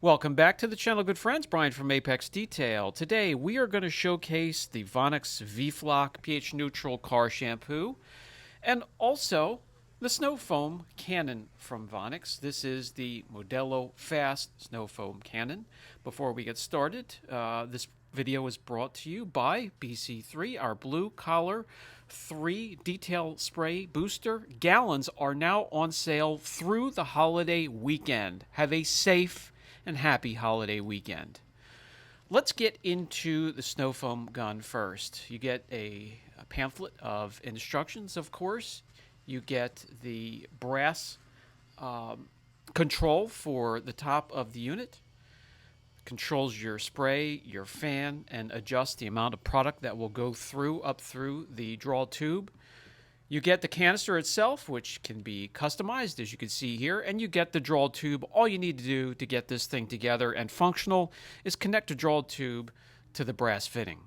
Welcome back to the channel, good friends. Brian from Apex Detail. Today we are going to showcase the Vonixx V-FLOC pH neutral car shampoo and also the Snow Foam Cannon from Vonix. This is the Modelo Fast Snow Foam Cannon. Before we get started, this video is brought to you by BC3, our blue collar 3 detail spray booster. Gallons are now on sale through the holiday weekend. Have a safe and happy holiday weekend. Let's get into the snow foam gun first. You get a pamphlet of instructions, of course. You get the brass control for the top of the unit. Controls your spray, your fan, and adjusts the amount of product that will go through up through the draw tube. You get the canister itself, which can be customized, as you can see here, and you get the draw tube. All you need to do to get this thing together and functional is connect the draw tube to the brass fitting.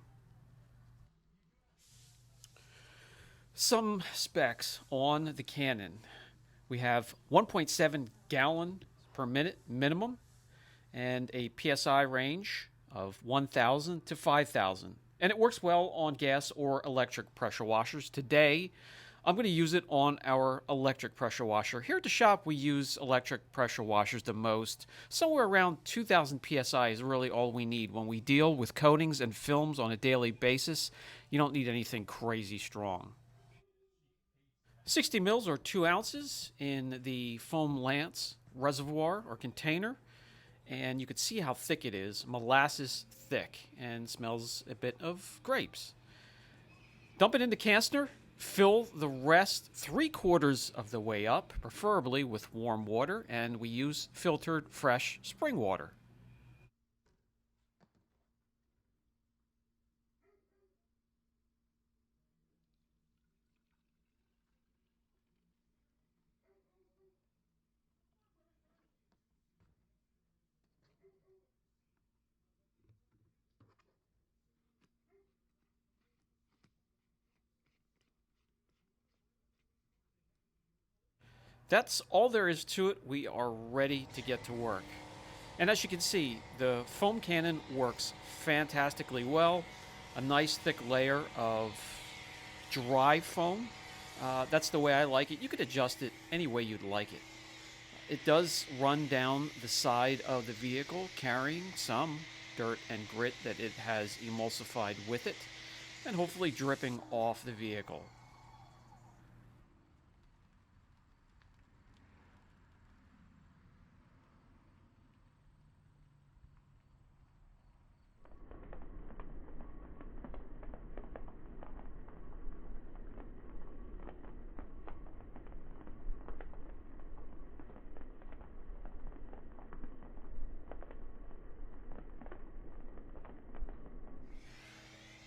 Some specs on the Cannon. We have 1.7 gallon per minute minimum and a PSI range of 1,000 to 5,000. And it works well on gas or electric pressure washers. Today, I'm going to use it on our electric pressure washer. Here at the shop, we use electric pressure washers the most. Somewhere around 2,000 PSI is really all we need. When we deal with coatings and films on a daily basis, you don't need anything crazy strong. 60 mils or 2 ounces in the foam lance reservoir or container. And you can see how thick it is, molasses thick, and smells a bit of grapes. Dump it in the canister. Fill the rest 3/4 of the way up, preferably with warm water, and we use filtered fresh spring water. That's all there is to it. We are ready to get to work. And as you can see, the foam cannon works fantastically well. A nice thick layer of dry foam. That's the way I like it. You could adjust it any way you'd like it. It does run down the side of the vehicle, carrying some dirt and grit that it has emulsified with it, and hopefully dripping off the vehicle.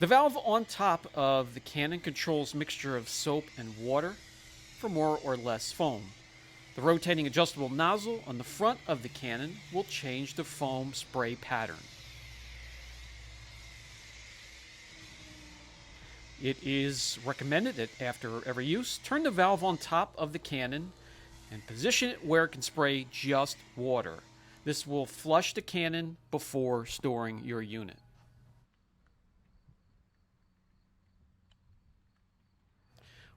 The valve on top of the cannon controls mixture of soap and water for more or less foam. The rotating adjustable nozzle on the front of the cannon will change the foam spray pattern. It is recommended that after every use, turn the valve on top of the cannon and position it where it can spray just water. This will flush the cannon before storing your unit.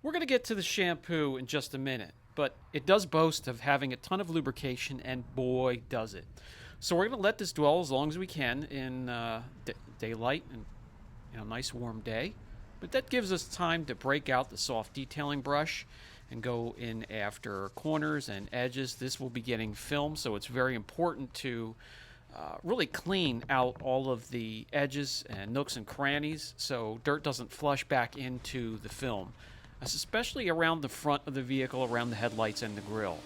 We're going to get to the shampoo in just a minute, but it does boast of having a ton of lubrication, and boy, does it. So we're going to let this dwell as long as we can in daylight and a nice warm day. But that gives us time to break out the soft detailing brush and go in after corners and edges. This will be getting film, so it's very important to really clean out all of the edges and nooks and crannies so dirt doesn't flush back into the film, especially around the front of the vehicle, around the headlights and the grille.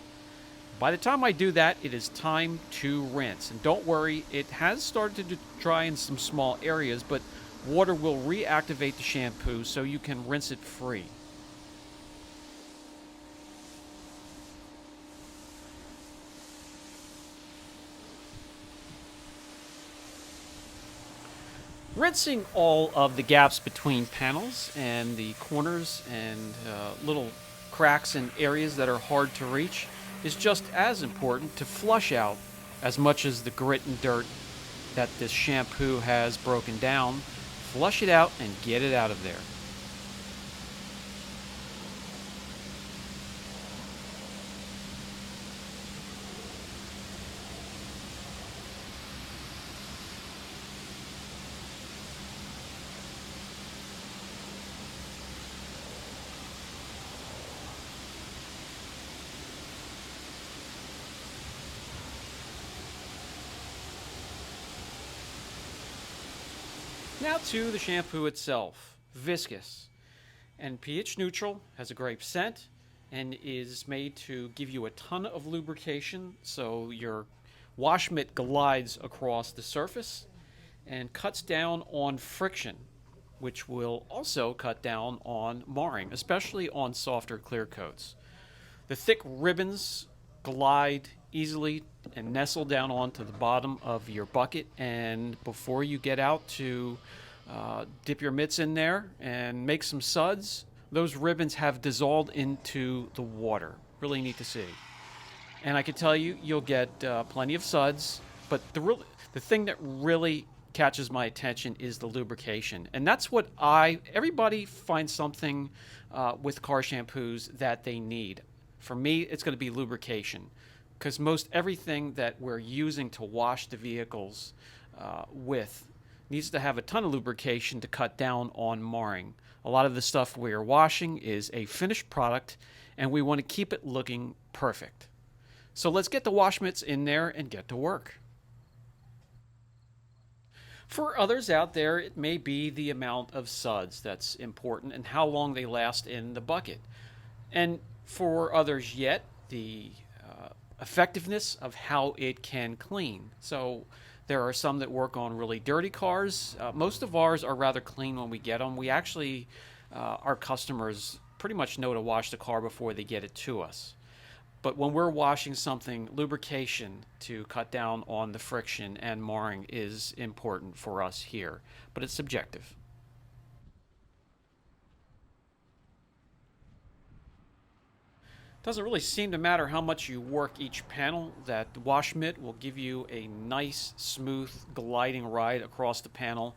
By the time I do that, it is time to rinse. And don't worry, it has started to dry in some small areas, but water will reactivate the shampoo so you can rinse it free. Rinsing all of the gaps between panels and the corners and little cracks and areas that are hard to reach is just as important to flush out as much as the grit and dirt that this shampoo has broken down. Flush it out and get it out of there. Now to the shampoo itself. Viscous and pH neutral, has a great scent, and is made to give you a ton of lubrication so your wash mitt glides across the surface and cuts down on friction, which will also cut down on marring, especially on softer clear coats. The thick ribbons glide easily and nestle down onto the bottom of your bucket, and before you get out to dip your mitts in there and make some suds, those ribbons have dissolved into the water. Really neat to see. And I can tell you, you'll get plenty of suds, but the thing that really catches my attention is the lubrication. And that's what everybody finds something with car shampoos that they need. For me, it's going to be lubrication, because most everything that we're using to wash the vehicles with needs to have a ton of lubrication to cut down on marring. A lot of the stuff we're washing is a finished product, and we want to keep it looking perfect. So let's get the wash mitts in there and get to work. For others out there, it may be the amount of suds that's important and how long they last in the bucket. And for others yet, the effectiveness of how it can clean. So there are some that work on really dirty cars. Most of ours are rather clean when we get them. We actually, our customers pretty much know to wash the car before they get it to us. But when we're washing something, lubrication to cut down on the friction and marring is important for us here, but it's subjective. Doesn't really seem to matter how much you work each panel. That wash mitt will give you a nice, smooth, gliding ride across the panel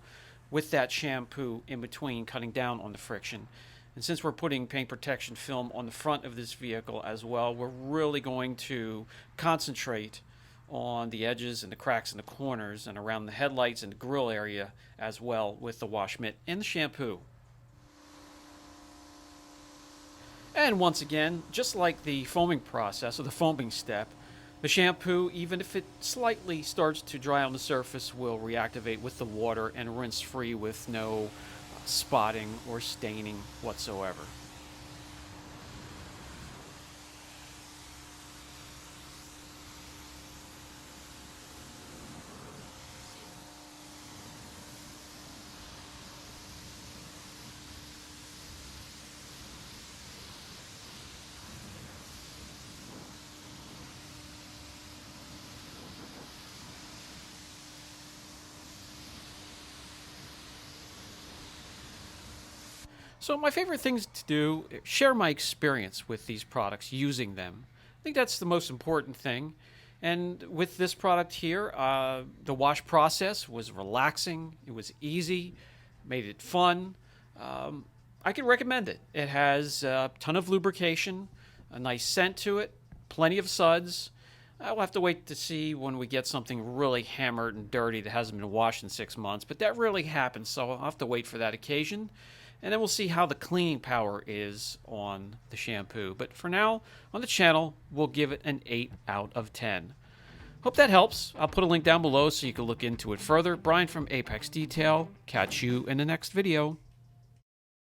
with that shampoo in between, cutting down on the friction. And since we're putting paint protection film on the front of this vehicle as well, we're really going to concentrate on the edges and the cracks in the corners and around the headlights and the grille area as well with the wash mitt and the shampoo. And once again, just like the foaming process or the foaming step, the shampoo, even if it slightly starts to dry on the surface, will reactivate with the water and rinse free with no spotting or staining whatsoever. So my favorite things to do, share my experience with these products, using them. I think that's the most important thing. And with this product here, the wash process was relaxing, it was easy, made it fun. I can recommend it. It has a ton of lubrication, a nice scent to it, plenty of suds. I'll have to wait to see when we get something really hammered and dirty that hasn't been washed in 6 months, but that really happens, so I'll have to wait for that occasion. And then we'll see how the cleaning power is on the shampoo. But for now, on the channel, we'll give it an 8 out of 10. Hope that helps. I'll put a link down below so you can look into it further. Brian from Apex Detail. Catch you in the next video.